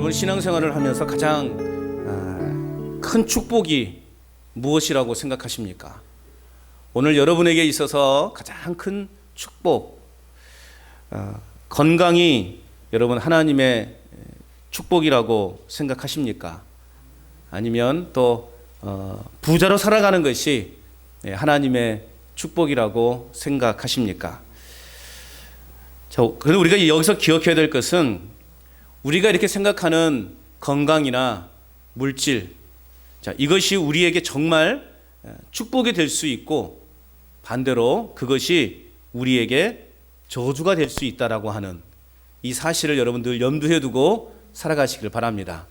여러분 신앙생활을 하면서 가장 큰 축복이 무엇이라고 생각하십니까? 오늘 여러분에게 있어서 가장 큰 축복, 건강이 여러분 하나님의 축복이라고 생각하십니까? 아니면 또 부자로 살아가는 것이 하나님의 축복이라고 생각하십니까? 그런데 우리가 여기서 기억해야 될 것은 우리가 이렇게 생각하는 건강이나 물질, 이것이 우리에게 정말 축복이 될 수 있고 반대로 그것이 우리에게 저주가 될 수 있다라고 하는 이 사실을 여러분들 염두에 두고 살아가시길 바랍니다.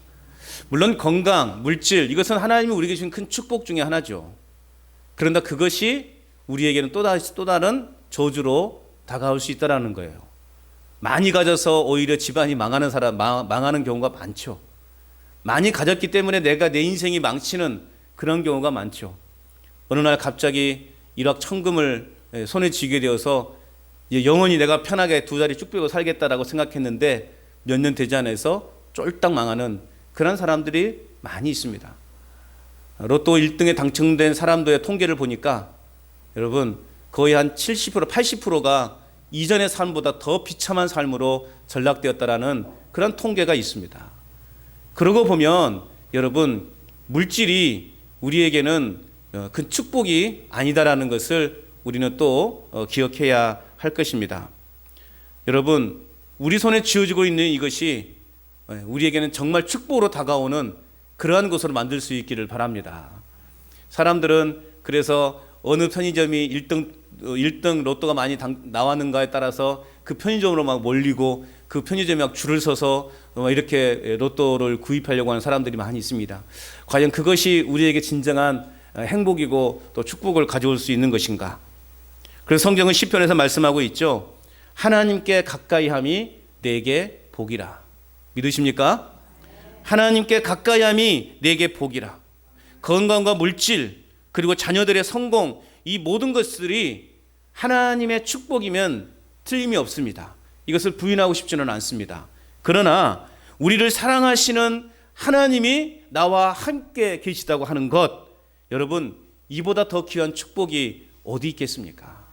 물론 건강, 물질, 이것은 하나님이 우리에게 주신 큰 축복 중에 하나죠. 그런데 그것이 우리에게는 또 다른 저주로 다가올 수 있다는 거예요. 많이 가져서 오히려 집안이 망하는 경우가 많죠. 많이 가졌기 때문에 내 인생이 망치는 그런 경우가 많죠. 어느 날 갑자기 일확천금을 손에 쥐게 되어서 영원히 내가 편하게 두 다리 쭉 펴고 살겠다라고 생각했는데 몇 년 되지 않아서 쫄딱 망하는 그런 사람들이 많이 있습니다. 로또 1등에 당첨된 사람들의 통계를 보니까 여러분 거의 한 70%, 80%가 이전의 삶보다 더 비참한 삶으로 전락되었다라는 그런 통계가 있습니다. 그러고 보면 여러분 물질이 우리에게는 큰 축복이 아니다라는 것을 우리는 또 기억해야 할 것입니다. 여러분 우리 손에 쥐어지고 있는 이것이 우리에게는 정말 축복으로 다가오는 그러한 것으로 만들 수 있기를 바랍니다. 사람들은 그래서 어느 편의점이 1등 로또가 많이 나왔는가에 따라서 그 편의점으로 막 몰리고 그 편의점에 막 줄을 서서 이렇게 로또를 구입하려고 하는 사람들이 많이 있습니다. 과연 그것이 우리에게 진정한 행복이고 또 축복을 가져올 수 있는 것인가? 그래서 성경은 시편에서 말씀하고 있죠. 하나님께 가까이함이 내게 복이라. 믿으십니까? 하나님께 가까이함이 내게 복이라. 건강과 물질 그리고 자녀들의 성공, 이 모든 것들이 하나님의 축복이면 틀림이 없습니다. 이것을 부인하고 싶지는 않습니다. 그러나 우리를 사랑하시는 하나님이 나와 함께 계시다고 하는 것, 여러분 이보다 더 귀한 축복이 어디 있겠습니까?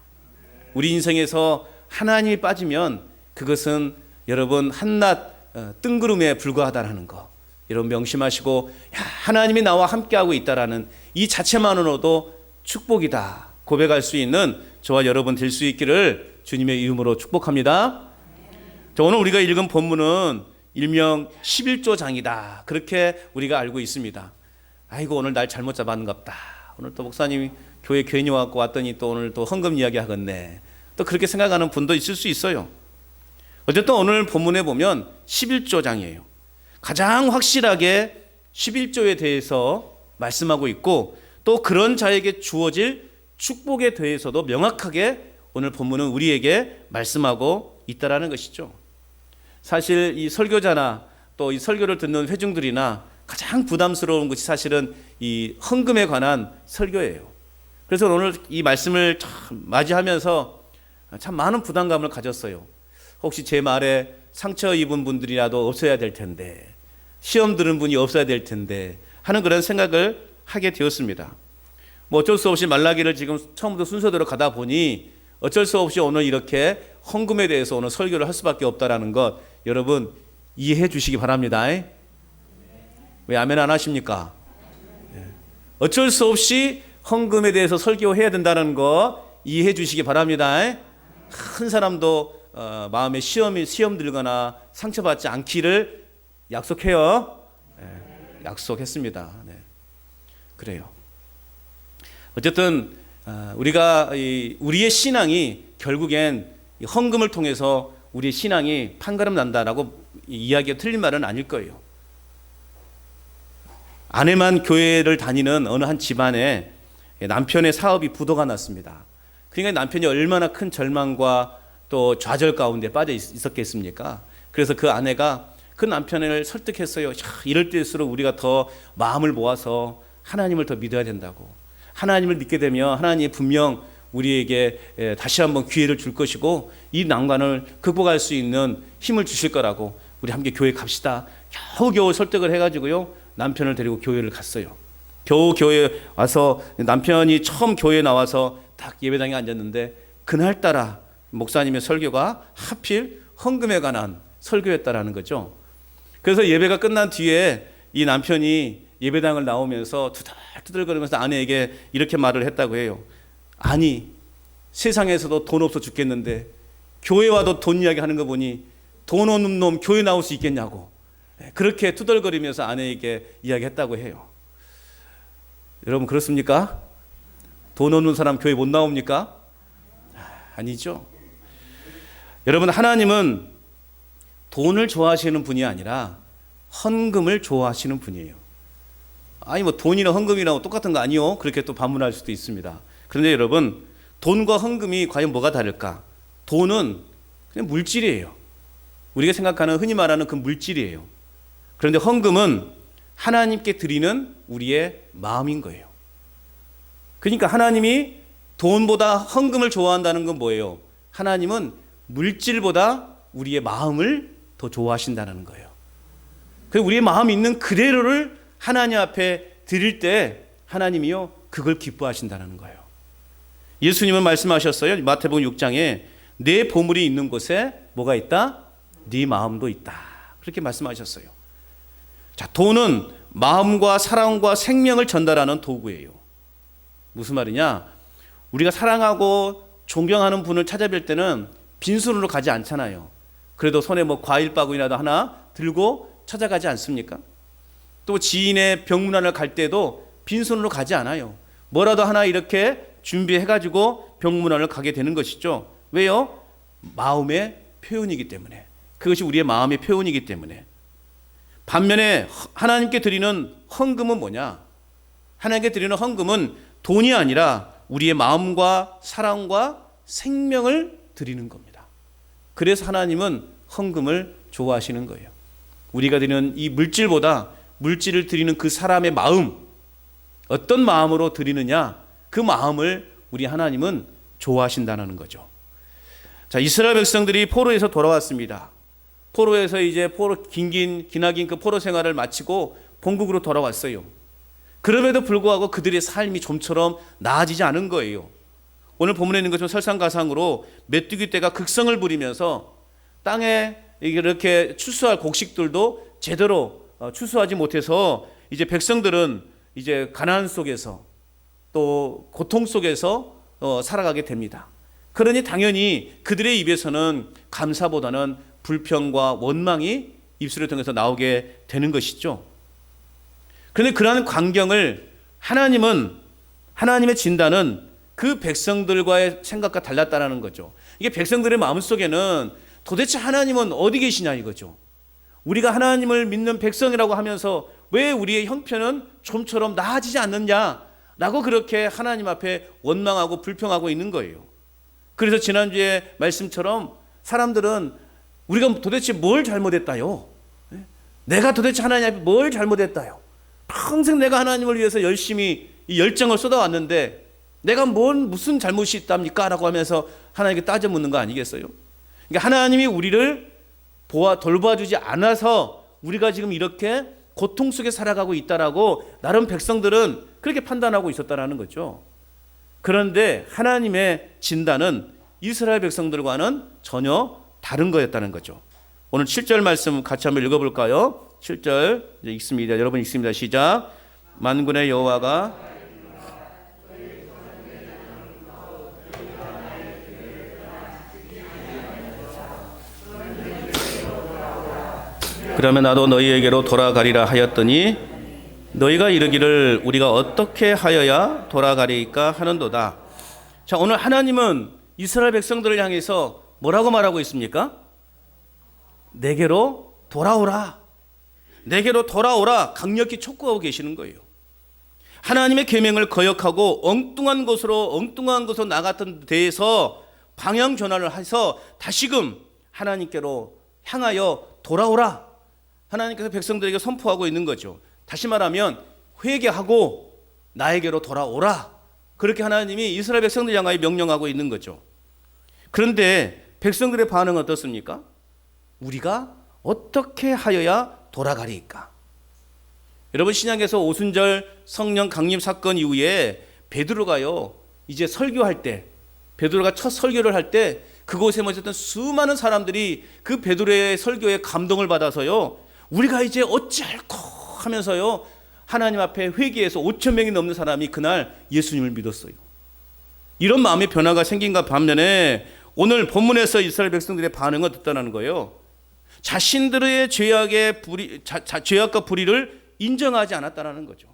우리 인생에서 하나님이 빠지면 그것은 여러분 한낱 뜬구름에 불과하다라는 것, 여러분 명심하시고 하나님이 나와 함께하고 있다라는 이 자체만으로도 축복이다 고백할 수 있는 저와 여러분 될 수 있기를 주님의 이름으로 축복합니다. 오늘 우리가 읽은 본문은 일명 11조장이다 그렇게 우리가 알고 있습니다. 아이고 오늘 날 잘못 잡았는갑다. 오늘 또 목사님이 교회 괜히 왔더니 또 오늘 또 헌금 이야기 하겠네. 또 그렇게 생각하는 분도 있을 수 있어요. 어쨌든 오늘 본문에 보면 11조장이에요. 가장 확실하게 11조에 대해서 말씀하고 있고 또 그런 자에게 주어질 축복에 대해서도 명확하게 오늘 본문은 우리에게 말씀하고 있다라는 것이죠. 사실 이 설교자나 또 이 설교를 듣는 회중들이나 가장 부담스러운 것이 사실은 이 헌금에 관한 설교예요. 그래서 오늘 이 말씀을 참 맞이하면서 참 많은 부담감을 가졌어요. 혹시 제 말에 상처 입은 분들이라도 없어야 될 텐데, 시험 들은 분이 없어야 될 텐데 하는 그런 생각을 하게 되었습니다. 뭐 어쩔 수 없이 말라기를 지금 처음부터 순서대로 가다 보니 어쩔 수 없이 오늘 이렇게 헌금에 대해서 오늘 설교를 할 수밖에 없다라는 것 여러분 이해해 주시기 바랍니다. 왜 아멘 안 하십니까? 어쩔 수 없이 헌금에 대해서 설교해야 된다는 거 이해해 주시기 바랍니다. 한 사람도 마음에 시험 들거나 상처받지 않기를 약속해요. 약속했습니다. 네. 그래요. 어쨌든 우리가 우리의 신앙이 결국엔 헌금을 통해서 우리의 신앙이 판가름 난다라고 이야기가 틀린 말은 아닐 거예요. 아내만 교회를 다니는 어느 한 집안에 남편의 사업이 부도가 났습니다. 그러니까 남편이 얼마나 큰 절망과 또 좌절 가운데 빠져 있었겠습니까? 그래서 그 아내가 그 남편을 설득했어요. 이럴 때일수록 우리가 더 마음을 모아서 하나님을 더 믿어야 된다고. 하나님을 믿게 되면 하나님이 분명 우리에게 다시 한번 기회를 줄 것이고 이 난관을 극복할 수 있는 힘을 주실 거라고 우리 함께 교회 갑시다. 겨우겨우 설득을 해가지고요, 남편을 데리고 교회를 갔어요. 겨우 교회에 와서 남편이 처음 교회에 나와서 딱 예배당에 앉았는데, 그날따라 목사님의 설교가 하필 헌금에 관한 설교였다라는 거죠. 그래서 예배가 끝난 뒤에 이 남편이 예배당을 나오면서 투덜투덜거리면서 아내에게 이렇게 말을 했다고 해요. 아니, 세상에서도 돈 없어 죽겠는데 교회 와도 돈 이야기 하는 거 보니 돈 없는 놈 교회 나올 수 있겠냐고, 그렇게 투덜거리면서 아내에게 이야기했다고 해요. 여러분, 그렇습니까? 돈 없는 사람 교회 못 나옵니까? 아니죠. 여러분, 하나님은 돈을 좋아하시는 분이 아니라 헌금을 좋아하시는 분이에요. 아니, 뭐 돈이나 헌금이나 똑같은 거 아니요? 그렇게 또 반문할 수도 있습니다. 그런데 여러분, 돈과 헌금이 과연 뭐가 다를까? 돈은 그냥 물질이에요. 우리가 생각하는, 흔히 말하는 그 물질이에요. 그런데 헌금은 하나님께 드리는 우리의 마음인 거예요. 그러니까 하나님이 돈보다 헌금을 좋아한다는 건 뭐예요? 하나님은 물질보다 우리의 마음을 더 좋아하신다는 거예요. 그리고 우리의 마음이 있는 그대로를 하나님 앞에 드릴 때 하나님이요, 그걸 기뻐하신다는 거예요. 예수님은 말씀하셨어요. 마태복음 6장에 내 보물이 있는 곳에 뭐가 있다? 네 마음도 있다. 그렇게 말씀하셨어요. 자, 돈은 마음과 사랑과 생명을 전달하는 도구예요. 무슨 말이냐? 우리가 사랑하고 존경하는 분을 찾아뵐 때는 빈손으로 가지 않잖아요. 그래도 손에 뭐 과일 바구니라도 하나 들고 찾아가지 않습니까? 또 지인의 병문안을 갈 때도 빈손으로 가지 않아요. 뭐라도 하나 이렇게 준비해가지고 병문안을 가게 되는 것이죠. 왜요? 마음의 표현이기 때문에. 그것이 우리의 마음의 표현이기 때문에. 반면에 하나님께 드리는 헌금은 뭐냐? 하나님께 드리는 헌금은 돈이 아니라 우리의 마음과 사랑과 생명을 드리는 겁니다. 그래서 하나님은 헌금을 좋아하시는 거예요. 우리가 드리는 이 물질보다 물질을 드리는 그 사람의 마음, 어떤 마음으로 드리느냐, 그 마음을 우리 하나님은 좋아하신다는 거죠. 자, 이스라엘 백성들이 포로에서 돌아왔습니다. 포로에서 이제 기나긴 그 포로 생활을 마치고 본국으로 돌아왔어요. 그럼에도 불구하고 그들의 삶이 좀처럼 나아지지 않은 거예요. 오늘 본문에 있는 것처럼 설상가상으로 메뚜기 떼가 극성을 부리면서 땅에 이렇게 추수할 곡식들도 제대로 추수하지 못해서 이제 백성들은 이제 가난 속에서 또 고통 속에서 살아가게 됩니다. 그러니 당연히 그들의 입에서는 감사보다는 불평과 원망이 입술을 통해서 나오게 되는 것이죠. 그런데 그러한 광경을 하나님의 진단은 그 백성들과의 생각과 달랐다는 거죠. 이게 백성들의 마음속에는 도대체 하나님은 어디 계시냐 이거죠. 우리가 하나님을 믿는 백성이라고 하면서 왜 우리의 형편은 좀처럼 나아지지 않느냐라고 그렇게 하나님 앞에 원망하고 불평하고 있는 거예요. 그래서 지난주에 말씀처럼 사람들은 우리가 도대체 뭘 잘못했다요? 내가 도대체 하나님 앞에 뭘 잘못했다요? 평생 내가 하나님을 위해서 열심히 이 열정을 쏟아왔는데 내가 무슨 잘못이 있답니까? 라고 하면서 하나님께 따져 묻는 거 아니겠어요? 그러니까 하나님이 우리를 돌봐주지 않아서 우리가 지금 이렇게 고통 속에 살아가고 있다라고 나름 백성들은 그렇게 판단하고 있었다라는 거죠. 그런데 하나님의 진단은 이스라엘 백성들과는 전혀 다른 거였다는 거죠. 오늘 7절 말씀 같이 한번 읽어볼까요? 7절 읽습니다. 여러분 읽습니다. 시작. 만군의 여호와가 그러면 나도 너희에게로 돌아가리라 하였더니 너희가 이르기를 우리가 어떻게 하여야 돌아가리까 하는도다. 자, 오늘 하나님은 이스라엘 백성들을 향해서 뭐라고 말하고 있습니까? 내게로 돌아오라. 내게로 돌아오라. 강력히 촉구하고 계시는 거예요. 하나님의 계명을 거역하고 엉뚱한 곳으로 나갔던 데에서 방향 전환을 해서 다시금 하나님께로 향하여 돌아오라. 하나님께서 백성들에게 선포하고 있는 거죠. 다시 말하면 회개하고 나에게로 돌아오라. 그렇게 하나님이 이스라엘 백성들 향하여 명령하고 있는 거죠. 그런데 백성들의 반응은 어떻습니까? 우리가 어떻게 하여야 돌아가리이까. 여러분, 신약에서 오순절 성령 강림 사건 이후에 베드로가요, 이제 설교할 때, 베드로가 첫 설교를 할 때 그곳에 모였던 수많은 사람들이 그 베드로의 설교에 감동을 받아서요, 우리가 이제 어찌할꼬 하면서요, 하나님 앞에 회개해서 5천 명이 넘는 사람이 그날 예수님을 믿었어요. 이런 마음의 변화가 생긴가 반면에 오늘 본문에서 이스라엘 백성들의 반응은 어떻다는 거예요? 자신들의 죄악과 불의를 인정하지 않았다는 거죠.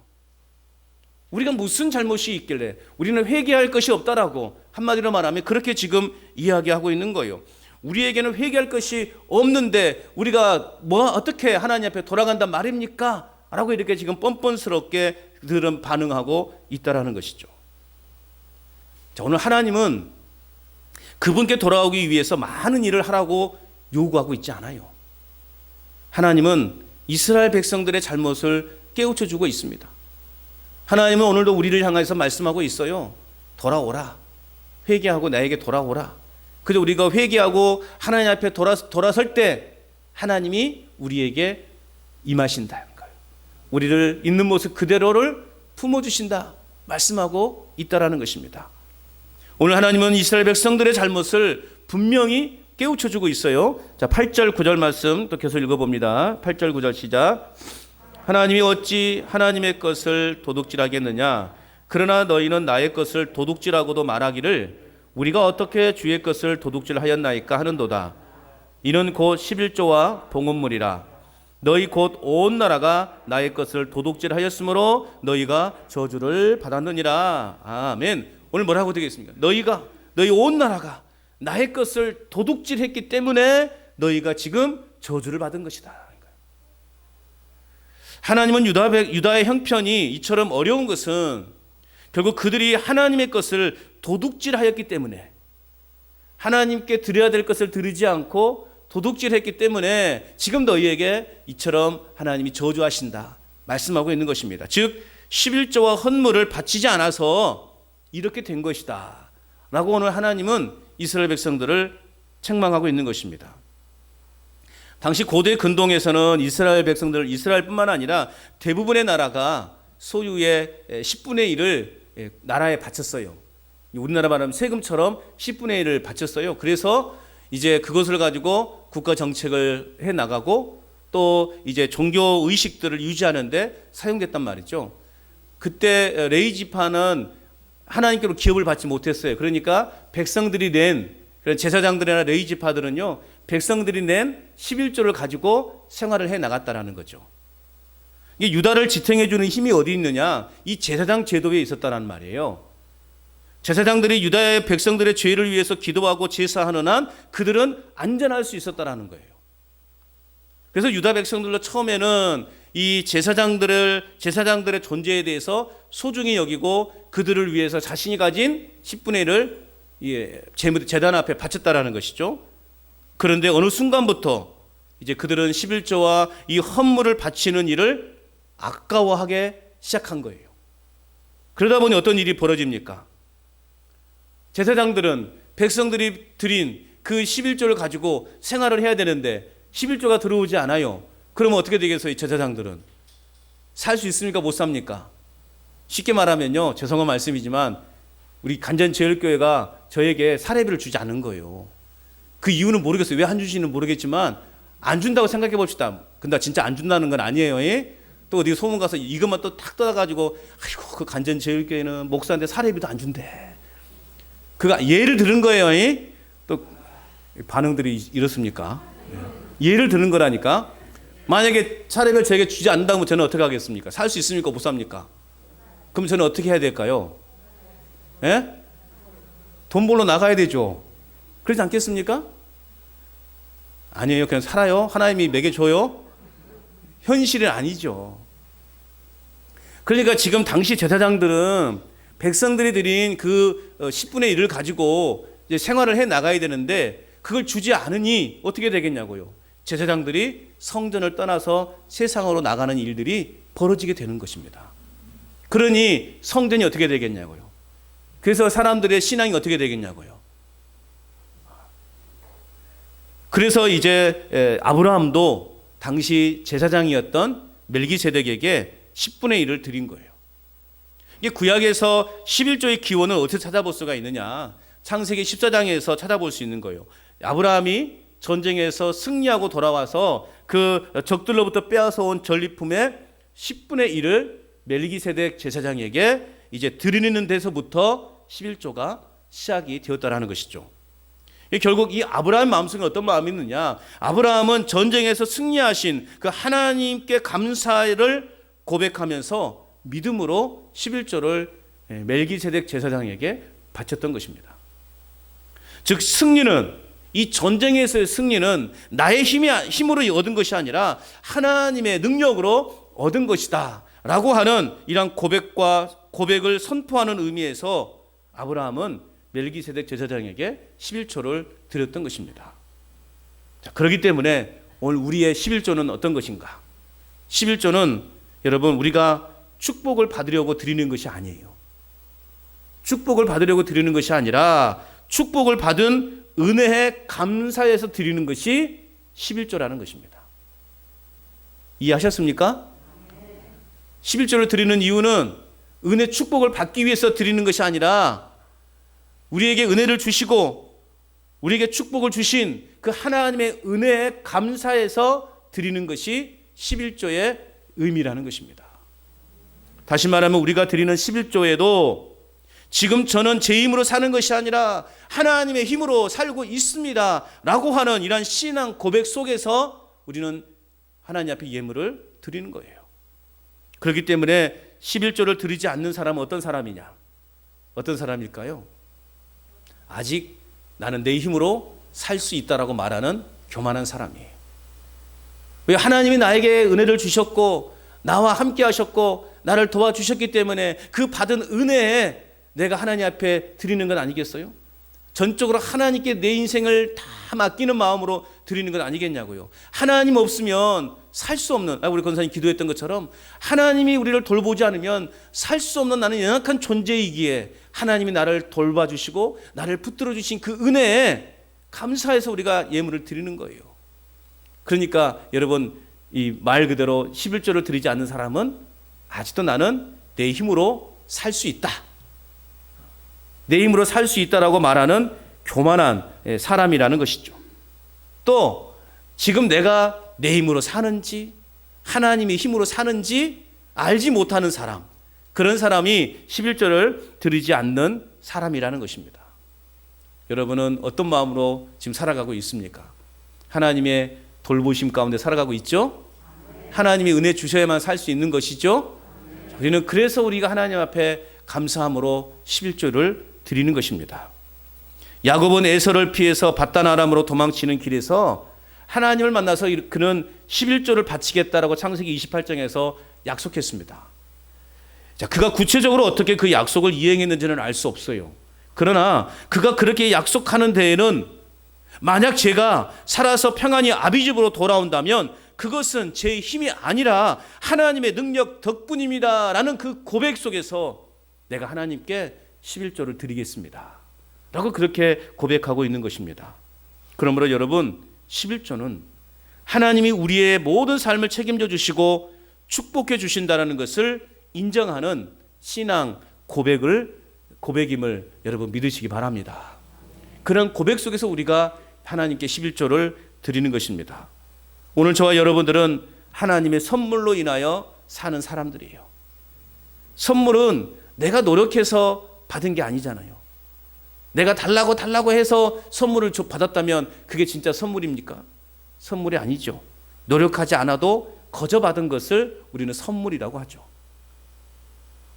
우리가 무슨 잘못이 있길래 우리는 회개할 것이 없다라고 한마디로 말하면 그렇게 지금 이야기하고 있는 거예요. 우리에게는 회개할 것이 없는데 우리가 어떻게 하나님 앞에 돌아간단 말입니까? 라고 이렇게 지금 뻔뻔스럽게 그들은 반응하고 있다라는 것이죠. 자, 오늘 하나님은 그분께 돌아오기 위해서 많은 일을 하라고 요구하고 있지 않아요. 하나님은 이스라엘 백성들의 잘못을 깨우쳐 주고 있습니다. 하나님은 오늘도 우리를 향해서 말씀하고 있어요. 돌아오라. 회개하고 나에게 돌아오라. 그래서 우리가 회개하고 하나님 앞에 돌아설 때 하나님이 우리에게 임하신다는 거예요. 우리를 있는 모습 그대로를 품어주신다 말씀하고 있다라는 것입니다. 오늘 하나님은 이스라엘 백성들의 잘못을 분명히 깨우쳐주고 있어요. 자, 8절 9절 말씀 또 계속 읽어봅니다. 8절 9절 시작. 하나님이 어찌 하나님의 것을 도둑질하겠느냐? 그러나 너희는 나의 것을 도둑질하고도 말하기를 우리가 어떻게 주의 것을 도둑질하였나이까 하는도다. 이는 곧 11조와 봉헌물이라. 너희 곧 온 나라가 나의 것을 도둑질하였으므로 너희가 저주를 받았느니라. 아멘. 오늘 뭐라고 되겠습니까? 너희 온 나라가 나의 것을 도둑질했기 때문에 너희가 지금 저주를 받은 것이다. 하나님은 유다의 형편이 이처럼 어려운 것은 결국 그들이 하나님의 것을 도둑질하였기 때문에, 하나님께 드려야 될 것을 드리지 않고 도둑질했기 때문에 지금 너희에게 이처럼 하나님이 저주하신다 말씀하고 있는 것입니다. 즉 11조와 헌물을 바치지 않아서 이렇게 된 것이다 라고 오늘 하나님은 이스라엘 백성들을 책망하고 있는 것입니다. 당시 고대 근동에서는 이스라엘 백성들, 이스라엘뿐만 아니라 대부분의 나라가 소유의 10분의 1을 나라에 바쳤어요. 우리나라 말하면 세금처럼 10분의 1을 바쳤어요. 그래서 이제 그것을 가지고 국가 정책을 해 나가고 또 이제 종교 의식들을 유지하는데 사용됐단 말이죠. 그때 레위 지파는 하나님께로 기업을 받지 못했어요. 그러니까 백성들이 낸, 그런 제사장들이나 레위 지파들은요, 백성들이 낸 11조를 가지고 생활을 해 나갔다라는 거죠. 이게 유다를 지탱해 주는 힘이 어디 있느냐? 이 제사장 제도에 있었다는 말이에요. 제사장들이 유다의 백성들의 죄를 위해서 기도하고 제사하는 한 그들은 안전할 수 있었다라는 거예요. 그래서 유다 백성들도 처음에는 이 제사장들의 존재에 대해서 소중히 여기고 그들을 위해서 자신이 가진 10분의 1을 제단 앞에 바쳤다라는 것이죠. 그런데 어느 순간부터 이제 그들은 11조와 이 헌물을 바치는 일을 아까워하게 시작한 거예요. 그러다 보니 어떤 일이 벌어집니까? 제사장들은 백성들이 드린 그 11조를 가지고 생활을 해야 되는데 11조가 들어오지 않아요. 그러면 어떻게 되겠어요? 제사장들은 살 수 있습니까? 못 삽니까? 쉽게 말하면요, 죄송한 말씀이지만 우리 간전제일교회가 저에게 사례비를 주지 않은 거예요. 그 이유는 모르겠어요. 왜 안 주시는지 모르겠지만 안 준다고 생각해 봅시다. 근데 진짜 안 준다는 건 아니에요. 또 어디 소문 가서 이것만 또 탁 떠가지고 아이고 그 간전제일교회는 목사인데 사례비도 안 준대. 그가 예를 들은 거예요. 또 반응들이 이렇습니까? 예를 드는 거라니까. 만약에 사례비를 저에게 주지 않는다면 저는 어떻게 하겠습니까? 살 수 있습니까? 못 삽니까? 그럼 저는 어떻게 해야 될까요? 예? 돈 벌러 나가야 되죠. 그렇지 않겠습니까? 아니에요. 그냥 살아요. 하나님이 먹여줘요. 현실은 아니죠. 그러니까 지금 당시 제사장들은 백성들이 드린 그 10분의 1을 가지고 이제 생활을 해 나가야 되는데 그걸 주지 않으니 어떻게 되겠냐고요. 제사장들이 성전을 떠나서 세상으로 나가는 일들이 벌어지게 되는 것입니다. 그러니 성전이 어떻게 되겠냐고요. 그래서 사람들의 신앙이 어떻게 되겠냐고요. 그래서 이제 아브라함도 당시 제사장이었던 멜기세덱에게 10분의 1을 드린 거예요. 이게 구약에서 11조의 기원을 어떻게 찾아볼 수가 있느냐? 창세기 14장에서 찾아볼 수 있는 거예요. 아브라함이 전쟁에서 승리하고 돌아와서 그 적들로부터 빼앗아 온 전리품의 10분의 1을 멜기세덱 제사장에게 이제 드리는 데서부터 11조가 시작이 되었다라는 것이죠. 결국 이 아브라함 마음속에 어떤 마음이 있느냐? 아브라함은 전쟁에서 승리하신 그 하나님께 감사를 고백하면서 믿음으로 11조를 멜기세덱 제사장에게 바쳤던 것입니다. 즉 승리는, 이 전쟁에서의 승리는 나의 힘으로 얻은 것이 아니라 하나님의 능력으로 얻은 것이다 라고 하는 이런 고백을 선포하는 의미에서 아브라함은 멜기세덱 제사장에게 11조를 드렸던 것입니다. 자, 그렇기 때문에 오늘 우리의 11조는 어떤 것인가? 11조는 여러분, 우리가 축복을 받으려고 드리는 것이 아니에요. 축복을 받으려고 드리는 것이 아니라 축복을 받은 은혜에 감사해서 드리는 것이 11조라는 것입니다. 이해하셨습니까? 11조를 드리는 이유는 은혜 축복을 받기 위해서 드리는 것이 아니라 우리에게 은혜를 주시고 우리에게 축복을 주신 그 하나님의 은혜에 감사해서 드리는 것이 11조의 의미라는 것입니다. 다시 말하면 우리가 드리는 11조에도 지금 저는 제 힘으로 사는 것이 아니라 하나님의 힘으로 살고 있습니다 라고 하는 이런 신앙 고백 속에서 우리는 하나님 앞에 예물을 드리는 거예요. 그렇기 때문에 11조를 드리지 않는 사람은 어떤 사람이냐? 어떤 사람일까요? 아직 나는 내 힘으로 살 수 있다라고 말하는 교만한 사람이에요. 왜? 하나님이 나에게 은혜를 주셨고 나와 함께 하셨고 나를 도와주셨기 때문에 그 받은 은혜에 내가 하나님 앞에 드리는 건 아니겠어요? 전적으로 하나님께 내 인생을 다 맡기는 마음으로 드리는 건 아니겠냐고요. 하나님 없으면 살 수 없는, 우리 권사님 기도했던 것처럼 하나님이 우리를 돌보지 않으면 살 수 없는 나는 연약한 존재이기에 하나님이 나를 돌봐주시고 나를 붙들어 주신 그 은혜에 감사해서 우리가 예물을 드리는 거예요. 그러니까 여러분, 이 말 그대로 11조를 드리지 않는 사람은 아직도 나는 내 힘으로 살 수 있다, 내 힘으로 살 수 있다라고 말하는 교만한 사람이라는 것이죠. 또 지금 내가 내 힘으로 사는지 하나님의 힘으로 사는지 알지 못하는 사람, 그런 사람이 11조를 드리지 않는 사람이라는 것입니다. 여러분은 어떤 마음으로 지금 살아가고 있습니까? 하나님의 돌보심 가운데 살아가고 있죠? 하나님이 은혜 주셔야만 살 수 있는 것이죠? 우리는 그래서 우리가 하나님 앞에 감사함으로 11조를 드리는 것입니다. 야곱은 에서를 피해서 바단 아람으로 도망치는 길에서 하나님을 만나서 그는 11조를 바치겠다라고 창세기 28장에서 약속했습니다. 자, 그가 구체적으로 어떻게 그 약속을 이행했는지는 알 수 없어요. 그러나 그가 그렇게 약속하는 데에는 만약 제가 살아서 평안히 아비 집으로 돌아온다면 그것은 제 힘이 아니라 하나님의 능력 덕분입니다 라는 그 고백 속에서 내가 하나님께 11조를 드리겠습니다 라고 그렇게 고백하고 있는 것입니다. 그러므로 여러분, 11조는 하나님이 우리의 모든 삶을 책임져 주시고 축복해 주신다는 것을 인정하는 신앙 고백임을 여러분 믿으시기 바랍니다. 그런 고백 속에서 우리가 하나님께 11조를 드리는 것입니다. 오늘 저와 여러분들은 하나님의 선물로 인하여 사는 사람들이에요. 선물은 내가 노력해서 받은 게 아니잖아요. 내가 달라고 해서 선물을 받았다면 그게 진짜 선물입니까? 선물이 아니죠. 노력하지 않아도 거저 받은 것을 우리는 선물이라고 하죠.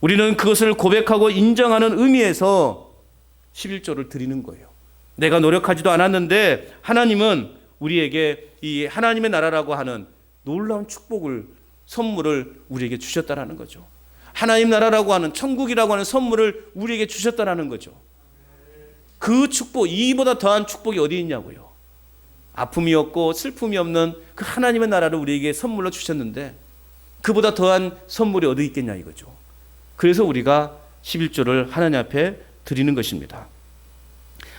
우리는 그것을 고백하고 인정하는 의미에서 11조를 드리는 거예요. 내가 노력하지도 않았는데 하나님은 우리에게 이 하나님의 나라라고 하는 놀라운 축복을, 선물을 우리에게 주셨다라는 거죠. 하나님 나라라고 하는, 천국이라고 하는 선물을 우리에게 주셨다라는 거죠. 그 축복, 이보다 더한 축복이 어디 있냐고요. 아픔이 없고 슬픔이 없는 그 하나님의 나라를 우리에게 선물로 주셨는데 그보다 더한 선물이 어디 있겠냐 이거죠. 그래서 우리가 11조를 하나님 앞에 드리는 것입니다.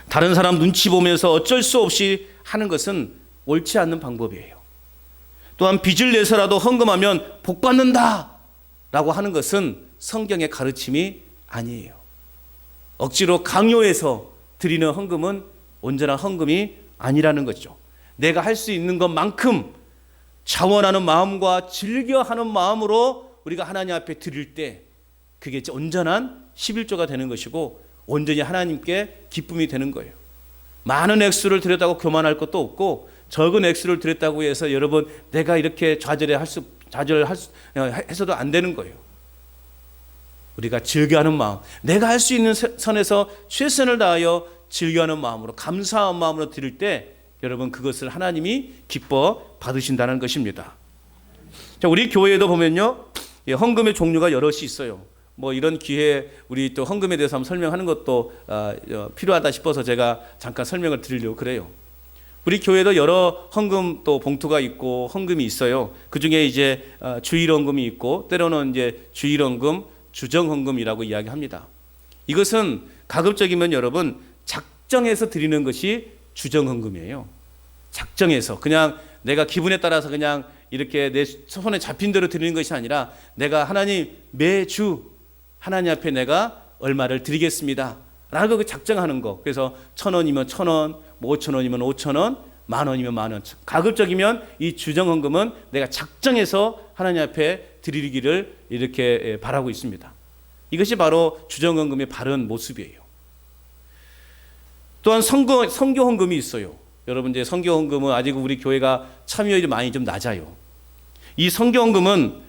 다른 사람 눈치 보면서 어쩔 수 없이 하는 것은 옳지 않는 방법이에요. 또한 빚을 내서라도 헌금하면 복 받는다라고 하는 것은 성경의 가르침이 아니에요. 억지로 강요해서 드리는 헌금은 온전한 헌금이 아니라는 거죠. 내가 할 수 있는 것만큼 자원하는 마음과 즐겨하는 마음으로 우리가 하나님 앞에 드릴 때 그게 온전한 11조가 되는 것이고 온전히 하나님께 기쁨이 되는 거예요. 많은 액수를 드렸다고 교만할 것도 없고 적은 액수를 드렸다고 해서 여러분 내가 이렇게 해서도 안 되는 거예요. 우리가 즐겨하는 마음, 내가 할 수 있는 선에서 최선을 다하여 즐겨하는 마음으로 감사한 마음으로 드릴 때 여러분 그것을 하나님이 기뻐 받으신다는 것입니다. 자, 우리 교회에도 보면요, 헌금의 종류가 여럿이 있어요. 뭐 이런 기회에 우리 또 헌금에 대해서 한번 설명하는 것도 필요하다 싶어서 제가 잠깐 설명을 드리려고 그래요. 우리 교회도 여러 헌금 또 봉투가 있고 헌금이 있어요. 그 중에 이제 주일 헌금이 있고 때로는 이제 주일 헌금, 주정 헌금이라고 이야기합니다. 이것은 가급적이면 여러분 작정해서 드리는 것이 주정 헌금이에요. 작정해서 그냥 내가 기분에 따라서 그냥 이렇게 내 손에 잡힌 대로 드리는 것이 아니라 내가 하나님 매주 하나님 앞에 내가 얼마를 드리겠습니다 라고 작정하는 거. 그래서 1,000원이면 1,000원, 뭐 5,000원이면 5,000원, 10,000원이면 10,000원. 가급적이면 이 주정헌금은 내가 작정해서 하나님 앞에 드리기를 이렇게 바라고 있습니다. 이것이 바로 주정헌금의 바른 모습이에요. 또한 선교헌금이 있어요. 여러분 이제 선교헌금은 아직 우리 교회가 참여율이 많이 좀 낮아요. 이 선교헌금은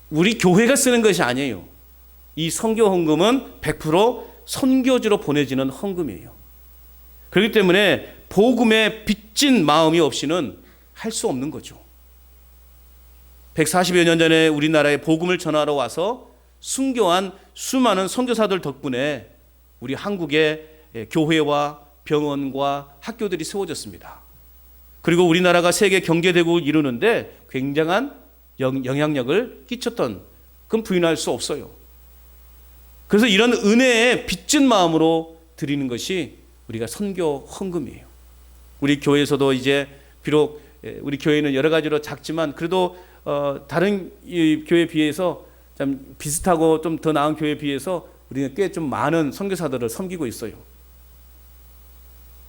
우리 교회가 쓰는 것이 아니에요. 이 선교헌금은 100% 선교지로 보내지는 헌금이에요. 그렇기 때문에 복음에 빚진 마음이 없이는 할 수 없는 거죠. 140여 년 전에 우리나라에 복음을 전하러 와서 순교한 수많은 선교사들 덕분에 우리 한국의 교회와 병원과 학교들이 세워졌습니다. 그리고 우리나라가 세계 경제대국을 이루는데 굉장한 영향력을 끼쳤던, 그건 부인할 수 없어요. 그래서 이런 은혜에 빚진 마음으로 드리는 것이 우리가 선교 헌금이에요. 우리 교회에서도 이제 비록 우리 교회는 여러 가지로 작지만 그래도 다른 교회에 비해서 좀 비슷하고 좀 더 나은 교회에 비해서 우리는 꽤 좀 많은 선교사들을 섬기고 있어요.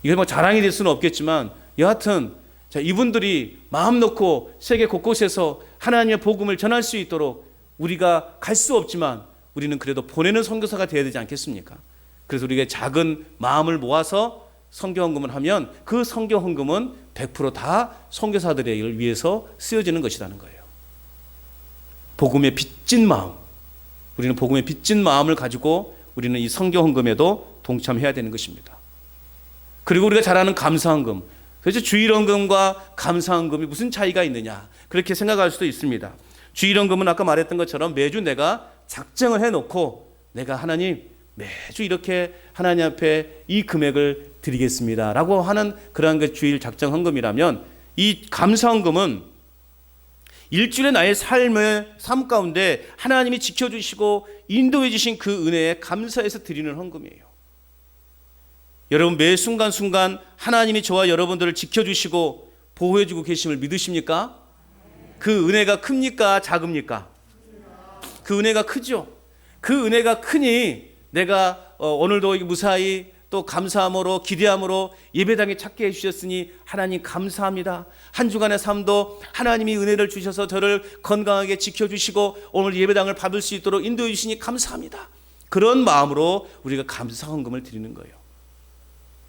이게 뭐 자랑이 될 수는 없겠지만 여하튼 이분들이 마음 놓고 세계 곳곳에서 하나님의 복음을 전할 수 있도록 우리가 갈 수 없지만 우리는 그래도 보내는 선교사가 되어야 되지 않겠습니까? 그래서 우리가 작은 마음을 모아서 선교헌금을 하면 그 선교헌금은 100% 선교사들의 일을 위해서 쓰여지는 것이라는 거예요. 복음에 빚진 마음, 우리는 복음에 빚진 마음을 가지고 우리는 이 선교헌금에도 동참해야 되는 것입니다. 그리고 우리가 잘 아는 감사헌금, 그래서 주일헌금과 감사헌금이 무슨 차이가 있느냐 그렇게 생각할 수도 있습니다. 주일헌금은 아까 말했던 것처럼 매주 내가 작정을 해놓고 내가 하나님 매주 이렇게 하나님 앞에 이 금액을 드리겠습니다 라고 하는 그러한 그 주일 작정헌금이라면, 이 감사헌금은 일주일의 나의 삶 가운데 하나님이 지켜주시고 인도해 주신 그 은혜에 감사해서 드리는 헌금이에요. 여러분 매 순간순간 하나님이 저와 여러분들을 지켜주시고 보호해주고 계심을 믿으십니까? 그 은혜가 큽니까? 작습니까? 그 은혜가 크죠. 그 은혜가 크니 내가 오늘도 무사히 또 감사함으로 기대함으로 예배당에 찾게 해주셨으니 하나님 감사합니다. 한 주간의 삶도 하나님이 은혜를 주셔서 저를 건강하게 지켜주시고 오늘 예배당을 받을 수 있도록 인도해 주시니 감사합니다. 그런 마음으로 우리가 감사헌금을 드리는 거예요.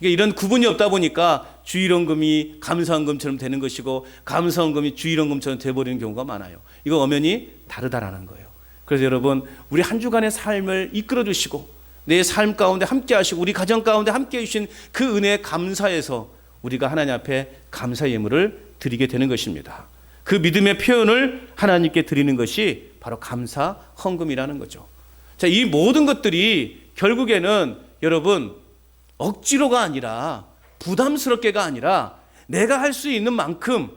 이런 구분이 없다 보니까 주일헌금이 감사헌금처럼 되는 것이고 감사헌금이 주일헌금처럼 돼버리는 경우가 많아요. 이거 엄연히 다르다라는 거예요. 그래서 여러분 우리 한 주간의 삶을 이끌어 주시고 내 삶 가운데 함께 하시고 우리 가정 가운데 함께 해주신 그 은혜에 감사해서 우리가 하나님 앞에 감사 예물을 드리게 되는 것입니다. 그 믿음의 표현을 하나님께 드리는 것이 바로 감사 헌금이라는 거죠. 자, 이 모든 것들이 결국에는 여러분 억지로가 아니라 부담스럽게가 아니라 내가 할 수 있는 만큼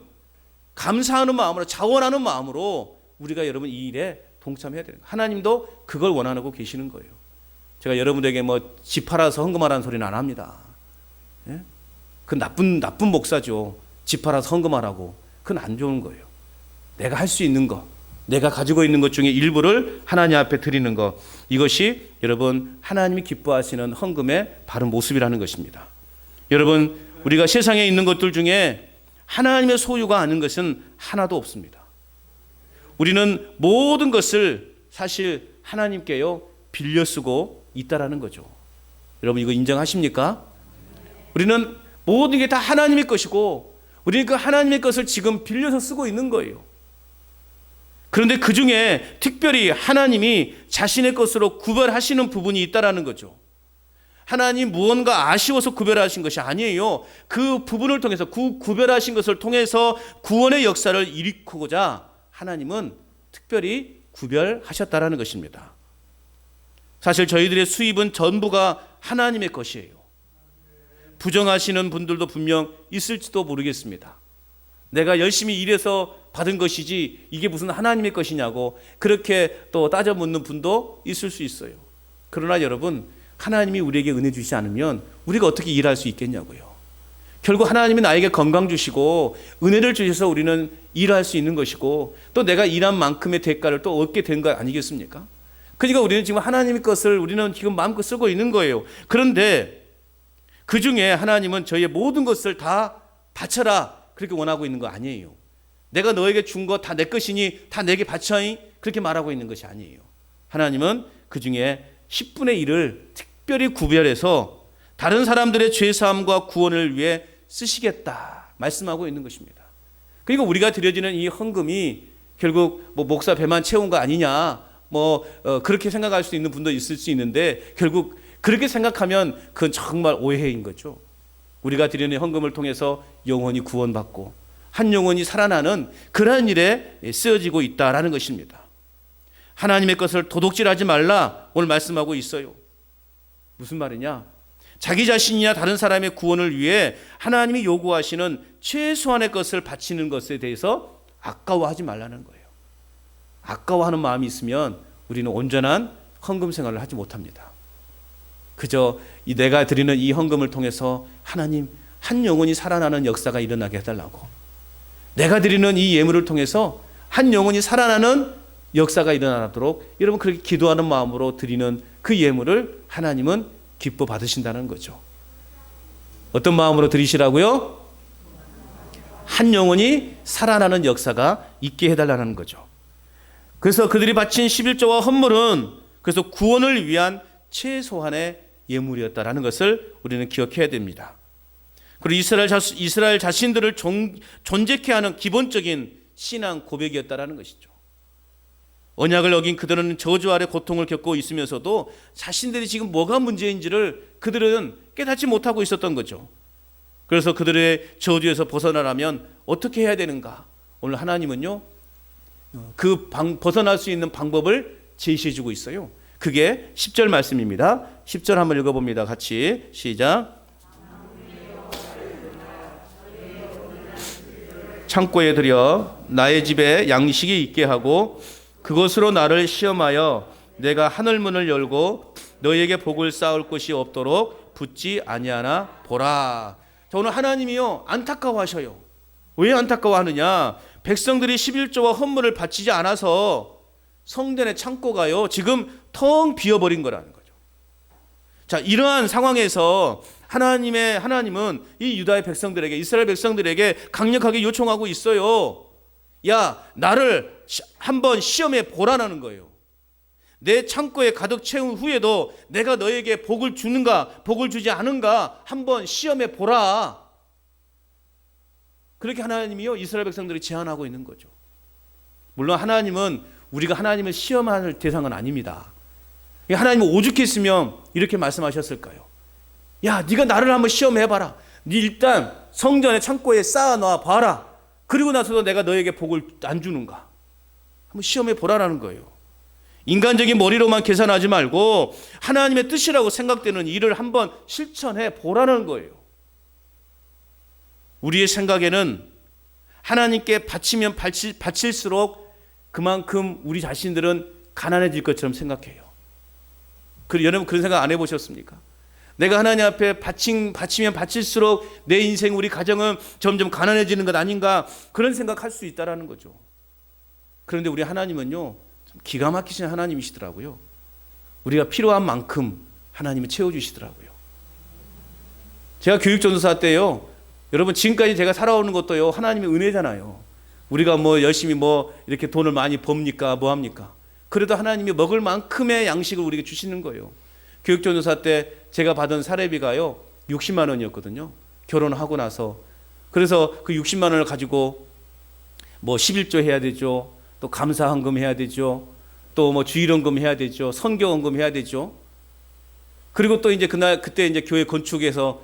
감사하는 마음으로 자원하는 마음으로 우리가 여러분 이 일에 동참해야 되는 거예요. 하나님도 그걸 원하고 계시는 거예요. 제가 여러분에게 뭐 집 팔아서 헌금하라는 소리는 안 합니다. 예? 그건 나쁜 목사죠. 집 팔아서 헌금하라고. 그건 안 좋은 거예요. 내가 할 수 있는 것, 내가 가지고 있는 것 중에 일부를 하나님 앞에 드리는 것, 이것이 여러분 하나님이 기뻐하시는 헌금의 바른 모습이라는 것입니다. 여러분, 우리가 세상에 있는 것들 중에 하나님의 소유가 아닌 것은 하나도 없습니다. 우리는 모든 것을 사실 하나님께요 빌려 쓰고 있다라는 거죠. 여러분, 이거 인정하십니까? 우리는 모든 게 다 하나님의 것이고 우리는 그 하나님의 것을 지금 빌려서 쓰고 있는 거예요. 그런데 그 중에 특별히 하나님이 자신의 것으로 구별하시는 부분이 있다라는 거죠. 하나님 무언가 아쉬워서 구별하신 것이 아니에요. 그 부분을 통해서, 그 구별하신 것을 통해서 구원의 역사를 일으키고자 하나님은 특별히 구별하셨다라는 것입니다. 사실 저희들의 수입은 전부가 하나님의 것이에요. 부정하시는 분들도 분명 있을지도 모르겠습니다. 내가 열심히 일해서 받은 것이지 이게 무슨 하나님의 것이냐고 그렇게 또 따져 묻는 분도 있을 수 있어요. 그러나 여러분, 하나님이 우리에게 은혜 주시지 않으면 우리가 어떻게 일할 수 있겠냐고요. 결국 하나님이 나에게 건강 주시고 은혜를 주셔서 우리는 일할 수 있는 것이고 또 내가 일한 만큼의 대가를 또 얻게 된 것 아니겠습니까? 그러니까 우리는 지금 하나님의 것을 우리는 지금 마음껏 쓰고 있는 거예요. 그런데 그 중에 하나님은 저희의 모든 것을 다 바쳐라 그렇게 원하고 있는 거 아니에요. 내가 너에게 준 거 다 내 것이니 다 내게 바쳐이 그렇게 말하고 있는 것이 아니에요. 하나님은 그 중에 10분의 1을 특별히 구별해서 다른 사람들의 죄사함과 구원을 위해 쓰시겠다 말씀하고 있는 것입니다. 그러니까 우리가 드려지는 이 헌금이 결국 뭐 목사 배만 채운 거 아니냐 그렇게 생각할 수 있는 분도 있을 수 있는데 결국 그렇게 생각하면 그건 정말 오해인 거죠. 우리가 드리는 헌금을 통해서 영혼이 구원받고 한 영혼이 살아나는 그러한 일에 쓰여지고 있다라는 것입니다. 하나님의 것을 도둑질하지 말라 오늘 말씀하고 있어요. 무슨 말이냐? 자기 자신이나 다른 사람의 구원을 위해 하나님이 요구하시는 최소한의 것을 바치는 것에 대해서 아까워하지 말라는 거예요. 아까워하는 마음이 있으면 우리는 온전한 헌금 생활을 하지 못합니다. 그저 내가 드리는 이 헌금을 통해서 하나님 한 영혼이 살아나는 역사가 일어나게 해달라고, 내가 드리는 이 예물을 통해서 한 영혼이 살아나는 역사가 일어나도록 여러분 그렇게 기도하는 마음으로 드리는 그 예물을 하나님은 기뻐 받으신다는 거죠. 어떤 마음으로 드리시라고요? 한 영혼이 살아나는 역사가 있게 해달라는 거죠. 그래서 그들이 바친 11조와 헌물은 그래서 구원을 위한 최소한의 예물이었다라는 것을 우리는 기억해야 됩니다. 그리고 이스라엘 자신들을 존재케 하는 기본적인 신앙 고백이었다라는 것이죠. 언약을 어긴 그들은 저주 아래 고통을 겪고 있으면서도 자신들이 지금 뭐가 문제인지를 그들은 깨닫지 못하고 있었던 거죠. 그래서 그들의 저주에서 벗어나려면 어떻게 해야 되는가? 오늘 하나님은요, 벗어날 수 있는 방법을 제시해 주고 있어요. 그게 10절 말씀입니다. 10절 한번 읽어봅니다. 같이 시작. 창고에 들여 나의 집에 양식이 있게 하고 그것으로 나를 시험하여 내가 하늘문을 열고 너희에게 복을 쌓을 곳이 없도록 붙지 아니하나 보라. 자, 오늘 하나님이요 안타까워하셔요. 왜 안타까워하느냐? 백성들이 11조와 헌물을 바치지 않아서 성전의 창고가요 지금 텅 비어버린 거라는 거죠. 자, 이러한 상황에서 하나님은 이 유다의 백성들에게, 이스라엘 백성들에게 강력하게 요청하고 있어요. 야, 나를 한번 시험해 보라는 거예요. 내 창고에 가득 채운 후에도 내가 너에게 복을 주는가 복을 주지 않은가 한번 시험해 보라. 그렇게 하나님이요 이스라엘 백성들이 제안하고 있는 거죠. 물론 하나님은 우리가 하나님을 시험할 대상은 아닙니다. 하나님은 오죽했으면 이렇게 말씀하셨을까요? 야, 네가 나를 한번 시험해봐라. 네 일단 성전의 창고에 쌓아놔 봐라. 그리고 나서도 내가 너에게 복을 안 주는가 한번 시험해 보라라는 거예요. 인간적인 머리로만 계산하지 말고 하나님의 뜻이라고 생각되는 일을 한번 실천해 보라는 거예요. 우리의 생각에는 하나님께 바치면 바칠수록 그만큼 우리 자신들은 가난해질 것처럼 생각해요. 여러분 그런 생각 안 해보셨습니까? 내가 하나님 앞에 바치면 바칠수록 내 인생, 우리 가정은 점점 가난해지는 것 아닌가 그런 생각할 수 있다라는 거죠. 그런데 우리 하나님은요, 참 기가 막히신 하나님이시더라고요. 우리가 필요한 만큼 하나님이 채워주시더라고요. 제가 교육전도사 때요, 여러분 지금까지 제가 살아오는 것도요, 하나님의 은혜잖아요. 우리가 뭐 열심히 뭐 이렇게 돈을 많이 법니까? 뭐 합니까? 그래도 하나님이 먹을 만큼의 양식을 우리에게 주시는 거예요. 교육전도사 때 제가 받은 사례비가요, 60만 원이었거든요. 결혼하고 나서. 그래서 그 60만 원을 가지고 뭐 11조 해야 되죠. 또 감사헌금 해야 되죠. 또 뭐 주일헌금 해야 되죠. 선교헌금 해야 되죠. 그리고 또 이제 그때 이제 교회 건축에서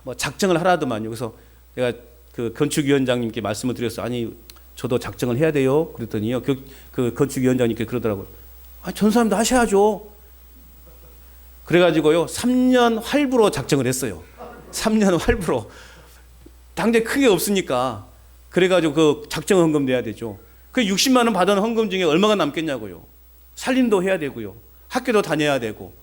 뭐 작정을 하라더만요. 그래서 제가 그 건축위원장님께 말씀을 드렸어요. 아니, 저도 작정을 해야 돼요. 그랬더니요, 그 건축위원장님께 그러더라고요. 전사님도 하셔야죠. 그래가지고요, 3년 할부로 작정을 했어요. 3년 할부로. 당장 크게 없으니까. 그래가지고 그 작정 헌금 내야 되죠. 그 60만 원 받은 헌금 중에 얼마가 남겠냐고요. 살림도 해야 되고요. 학교도 다녀야 되고.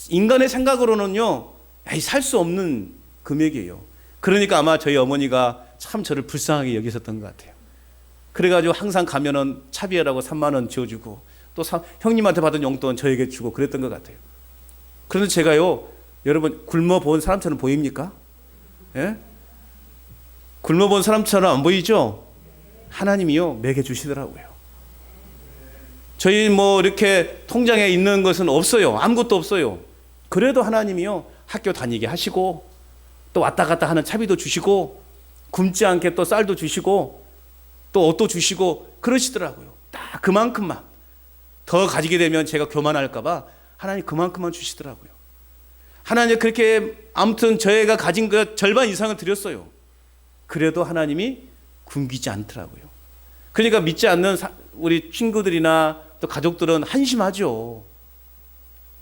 인간의 생각으로는요, 살 수 없는 금액이에요. 그러니까 아마 저희 어머니가 참 저를 불쌍하게 여기셨던 것 같아요. 그래가지고 항상 가면은 차비라고 3만 원 지어주고, 또 형님한테 받은 용돈 저에게 주고 그랬던 것 같아요. 그런데 제가요, 여러분 굶어본 사람처럼 보입니까? 예? 굶어본 사람처럼 안 보이죠? 하나님이요, 먹여주시더라고요. 저희 뭐 이렇게 통장에 있는 것은 없어요. 아무것도 없어요. 그래도 하나님이요, 학교 다니게 하시고, 또 왔다 갔다 하는 차비도 주시고, 굶지 않게 또 쌀도 주시고, 또 옷도 주시고 그러시더라고요. 딱 그만큼만. 더 가지게 되면 제가 교만할까봐 하나님 그만큼만 주시더라고요. 하나님 그렇게 아무튼 저희가 가진 것 절반 이상을 드렸어요. 그래도 하나님이 굶기지 않더라고요. 그러니까 믿지 않는 우리 친구들이나 또 가족들은 한심하죠.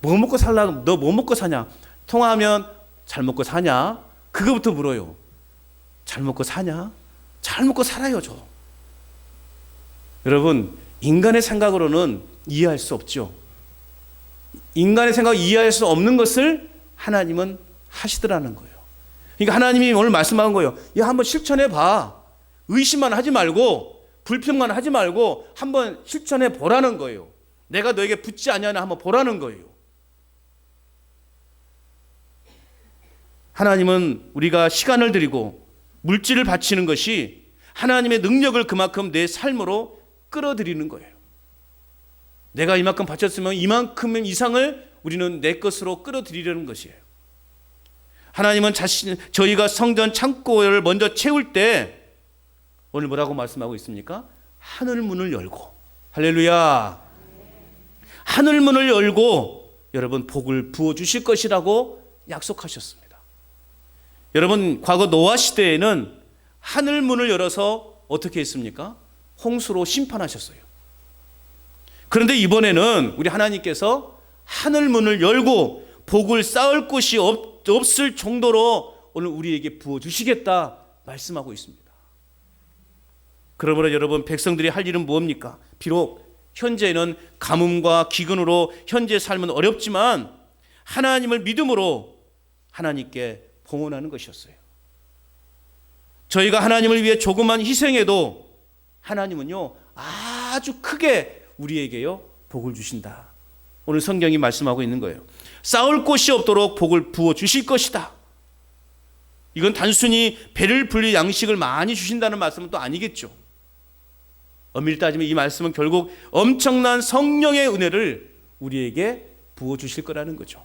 뭐 먹고 살라고, 너 뭐 먹고 사냐? 통화하면 잘 먹고 사냐? 그거부터 물어요. 잘 먹고 사냐? 잘 먹고 살아요, 저. 여러분, 인간의 생각으로는 이해할 수 없죠. 인간의 생각을 이해할 수 없는 것을 하나님은 하시더라는 거예요. 그러니까 하나님이 오늘 말씀한 거예요. 야, 한번 실천해 봐. 의심만 하지 말고, 불평만 하지 말고 한번 실천해 보라는 거예요. 내가 너에게 붙지 않냐나 한번 보라는 거예요. 하나님은 우리가 시간을 들이고 물질을 바치는 것이 하나님의 능력을 그만큼 내 삶으로 끌어들이는 거예요. 내가 이만큼 바쳤으면 이만큼 이상을 우리는 내 것으로 끌어들이려는 것이에요. 하나님은 저희가 성전 창고를 먼저 채울 때 오늘 뭐라고 말씀하고 있습니까? 하늘문을 열고, 할렐루야, 하늘문을 열고 여러분 복을 부어주실 것이라고 약속하셨습니다. 여러분, 과거 노아 시대에는 하늘문을 열어서 어떻게 했습니까? 홍수로 심판하셨어요. 그런데 이번에는 우리 하나님께서 하늘문을 열고 복을 쌓을 곳이 없을 정도로 오늘 우리에게 부어주시겠다 말씀하고 있습니다. 그러므로 여러분, 백성들이 할 일은 뭡니까? 비록 현재는 가뭄과 기근으로 현재 삶은 어렵지만 하나님을 믿음으로 하나님께 봉헌하는 것이었어요. 저희가 하나님을 위해 조금만 희생해도 하나님은요, 아주 크게 우리에게요 복을 주신다. 오늘 성경이 말씀하고 있는 거예요. 쌓을 곳이 없도록 복을 부어 주실 것이다. 이건 단순히 배를 불릴 양식을 많이 주신다는 말씀은 또 아니겠죠. 엄밀히 따지면 이 말씀은 결국 엄청난 성령의 은혜를 우리에게 부어 주실 거라는 거죠.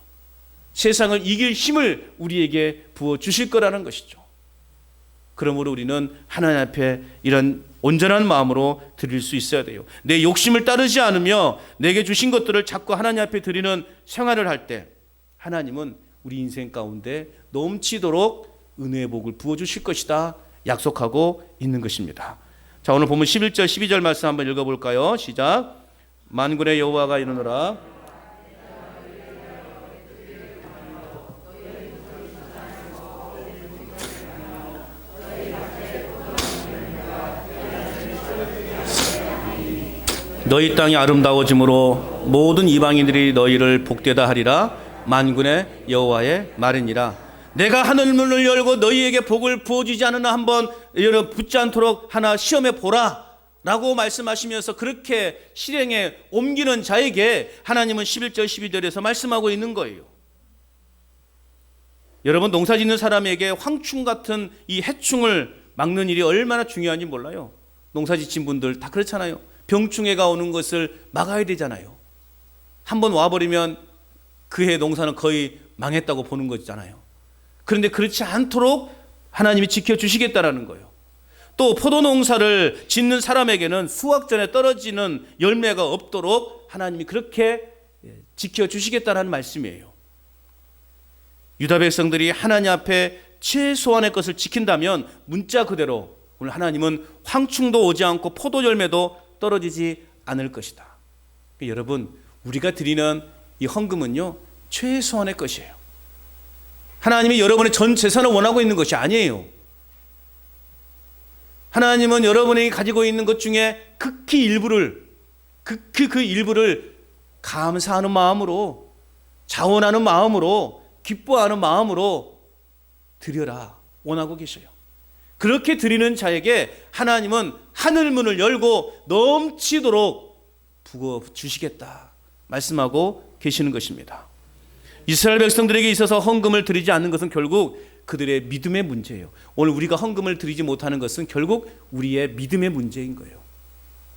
세상을 이길 힘을 우리에게 부어 주실 거라는 것이죠. 그러므로 우리는 하나님 앞에 이런 온전한 마음으로 드릴 수 있어야 돼요. 내 욕심을 따르지 않으며 내게 주신 것들을 자꾸 하나님 앞에 드리는 생활을 할 때 하나님은 우리 인생 가운데 넘치도록 은혜의 복을 부어주실 것이다 약속하고 있는 것입니다. 자, 오늘 보면 11절 12절 말씀 한번 읽어볼까요? 시작. 만군의 여호와가 이르노라. 너희 땅이 아름다워짐으로 모든 이방인들이 너희를 복되다 하리라. 만군의 여호와의 말이니라. 내가 하늘문을 열고 너희에게 복을 부어주지 않으나 한번 붙지 않도록 하나 시험해 보라 라고 말씀하시면서 그렇게 실행에 옮기는 자에게 하나님은 11절 12절에서 말씀하고 있는 거예요. 여러분, 농사 짓는 사람에게 황충 같은 이 해충을 막는 일이 얼마나 중요한지 몰라요. 농사 지친 분들 다 그렇잖아요. 병충해가 오는 것을 막아야 되잖아요. 한번 와버리면 그해 농사는 거의 망했다고 보는 거잖아요. 그런데 그렇지 않도록 하나님이 지켜주시겠다라는 거예요. 또 포도 농사를 짓는 사람에게는 수확 전에 떨어지는 열매가 없도록 하나님이 그렇게 지켜주시겠다는 말씀이에요. 유다 백성들이 하나님 앞에 최소한의 것을 지킨다면 문자 그대로 오늘 하나님은 황충도 오지 않고 포도 열매도 떨어지지 않을 것이다. 여러분, 우리가 드리는 이 헌금은요, 최소한의 것이에요. 하나님이 여러분의 전 재산을 원하고 있는 것이 아니에요. 하나님은 여러분이 가지고 있는 것 중에 극히 일부를, 그 일부를 감사하는 마음으로, 자원하는 마음으로, 기뻐하는 마음으로 드려라 원하고 계셔요. 그렇게 드리는 자에게 하나님은 하늘문을 열고 넘치도록 부어주시겠다 말씀하고 계시는 것입니다. 이스라엘 백성들에게 있어서 헌금을 드리지 않는 것은 결국 그들의 믿음의 문제예요. 오늘 우리가 헌금을 드리지 못하는 것은 결국 우리의 믿음의 문제인 거예요.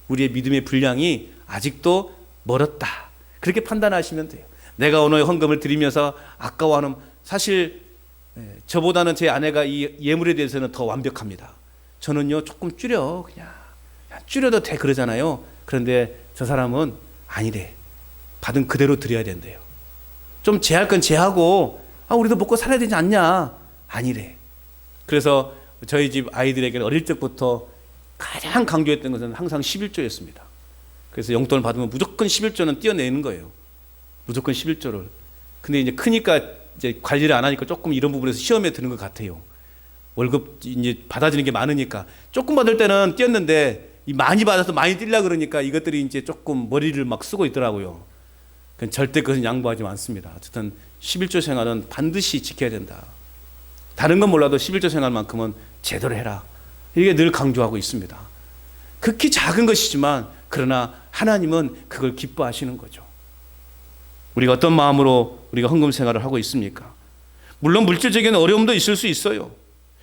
우리의 믿음의 분량이 아직도 멀었다, 그렇게 판단하시면 돼요. 내가 오늘 헌금을 드리면서 아까워하는, 사실 저보다는 제 아내가 이 예물에 대해서는 더 완벽합니다. 저는요 조금 그냥 줄여도 돼 그러잖아요. 그런데 저 사람은 아니래. 받은 그대로 드려야 된대요. 좀 제할 건 제하고, 우리도 먹고 살아야 되지 않냐? 아니래. 그래서 저희 집 아이들에게는 어릴 적부터 가장 강조했던 것은 항상 11조였습니다. 그래서 용돈을 받으면 무조건 11조는 떼어내는 거예요. 무조건 11조를. 근데 이제 크니까 이제 관리를 안 하니까 조금 이런 부분에서 시험에 드는 것 같아요. 월급 이제 받아지는 게 많으니까. 조금 받을 때는 띄었는데 이 많이 받아서 많이 뛸라 그러니까 이것들이 이제 조금 머리를 막 쓰고 있더라고요. 절대 그것은 양보하지 않습니다. 어쨌든 11조 생활은 반드시 지켜야 된다. 다른 건 몰라도 11조 생활만큼은 제대로 해라. 이게 늘 강조하고 있습니다. 극히 작은 것이지만 그러나 하나님은 그걸 기뻐하시는 거죠. 우리가 어떤 마음으로 우리가 헌금 생활을 하고 있습니까? 물론 물질적인 어려움도 있을 수 있어요.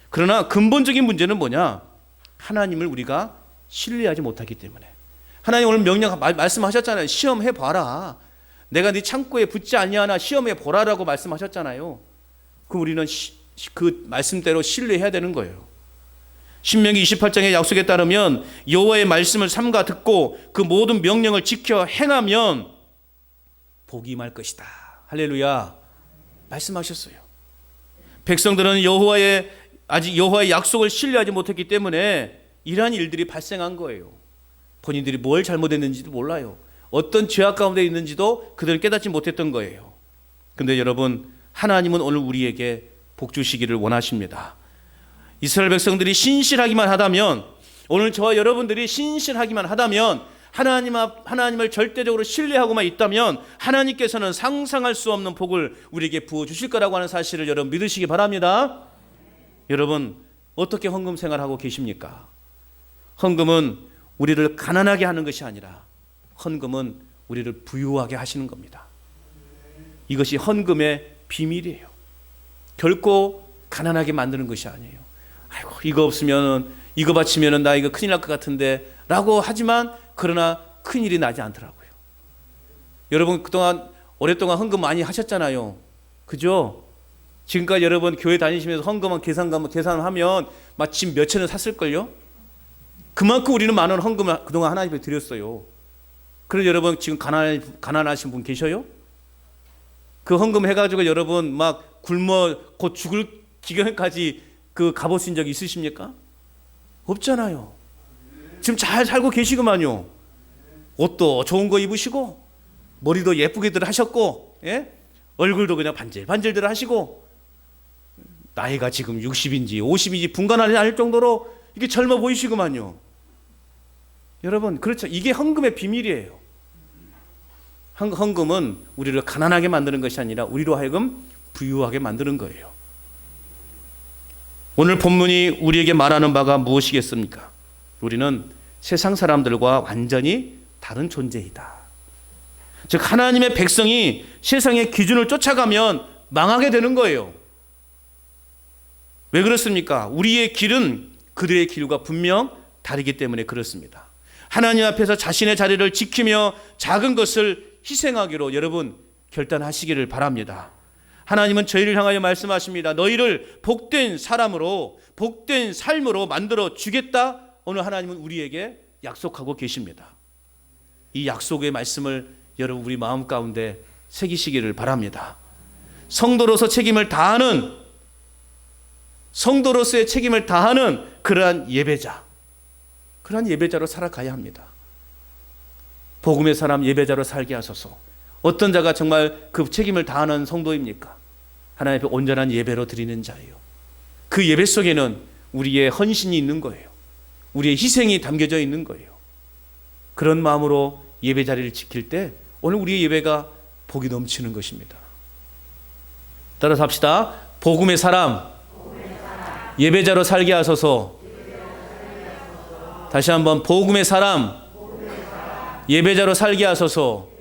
그러나 근본적인 문제는 뭐냐? 하나님을 우리가 신뢰하지 못하기 때문에. 하나님 오늘 명령 말씀하셨잖아요. 시험해봐라. 내가 네 창고에 붙지 아니하나 시험해보라라고 말씀하셨잖아요. 그럼 우리는 그 말씀대로 신뢰해야 되는 거예요. 신명기 28장의 약속에 따르면 여호와의 말씀을 삼가 듣고 그 모든 명령을 지켜 행하면 복이 임할 것이다. 할렐루야. 말씀하셨어요. 백성들은 아직 여호와의 약속을 신뢰하지 못했기 때문에 이러한 일들이 발생한 거예요. 본인들이 뭘 잘못했는지도 몰라요. 어떤 죄악 가운데 있는지도 그들은 깨닫지 못했던 거예요. 그런데 여러분, 하나님은 오늘 우리에게 복 주시기를 원하십니다. 이스라엘 백성들이 신실하기만 하다면, 오늘 저와 여러분들이 신실하기만 하다면, 하나님을 절대적으로 신뢰하고만 있다면 하나님께서는 상상할 수 없는 복을 우리에게 부어주실 거라고 하는 사실을 여러분 믿으시기 바랍니다. 여러분, 어떻게 헌금 생활하고 계십니까? 헌금은 우리를 가난하게 하는 것이 아니라 헌금은 우리를 부유하게 하시는 겁니다. 이것이 헌금의 비밀이에요. 결코 가난하게 만드는 것이 아니에요. 아이고, 이거 없으면, 이거 바치면 나 이거 큰일 날 것 같은데 라고 하지만 그러나 큰일이 나지 않더라고요. 여러분 그동안 오랫동안 헌금 많이 하셨잖아요. 그죠? 지금까지 여러분 교회 다니시면서 헌금한 계산하면 마침 몇천 원 샀을걸요? 그만큼 우리는 많은 헌금을 그동안 하나님께 드렸어요. 그런데 여러분 지금 가난하신 분 계셔요? 그 헌금 해가지고 여러분 막 굶어 곧 죽을 지경까지 그 가보신 적 있으십니까? 없잖아요. 지금 잘 살고 계시구만요. 옷도 좋은 거 입으시고 머리도 예쁘게들 하셨고, 예? 얼굴도 그냥 반질반질들 하시고, 나이가 지금 60인지 50인지 분간하지 않을 정도로 이게 젊어 보이시구만요. 여러분, 그렇죠. 이게 헌금의 비밀이에요. 헌금은 우리를 가난하게 만드는 것이 아니라 우리로 하여금 부유하게 만드는 거예요. 오늘 본문이 우리에게 말하는 바가 무엇이겠습니까? 우리는 세상 사람들과 완전히 다른 존재이다. 즉 하나님의 백성이 세상의 기준을 쫓아가면 망하게 되는 거예요. 왜 그렇습니까? 우리의 길은 그들의 길과 분명 다르기 때문에 그렇습니다. 하나님 앞에서 자신의 자리를 지키며 작은 것을 희생하기로 여러분 결단하시기를 바랍니다. 하나님은 저희를 향하여 말씀하십니다. 너희를 복된 사람으로, 복된 삶으로 만들어 주겠다. 오늘 하나님은 우리에게 약속하고 계십니다. 이 약속의 말씀을 여러분 우리 마음 가운데 새기시기를 바랍니다. 성도로서 책임을 다하는, 성도로서의 책임을 다하는 그러한 예배자, 그러한 예배자로 살아가야 합니다. 복음의 사람 예배자로 살게 하소서. 어떤 자가 정말 그 책임을 다하는 성도입니까? 하나님 앞에 온전한 예배로 드리는 자예요. 그 예배 속에는 우리의 헌신이 있는 거예요. 우리의 희생이 담겨져 있는 거예요. 그런 마음으로 예배 자리를 지킬 때 오늘 우리의 예배가 복이 넘치는 것입니다. 따라서 합시다. 복음의 사람 예배자로 살게 하소서. 다시 한번 복음의 사람 예배자로 살게 하소서.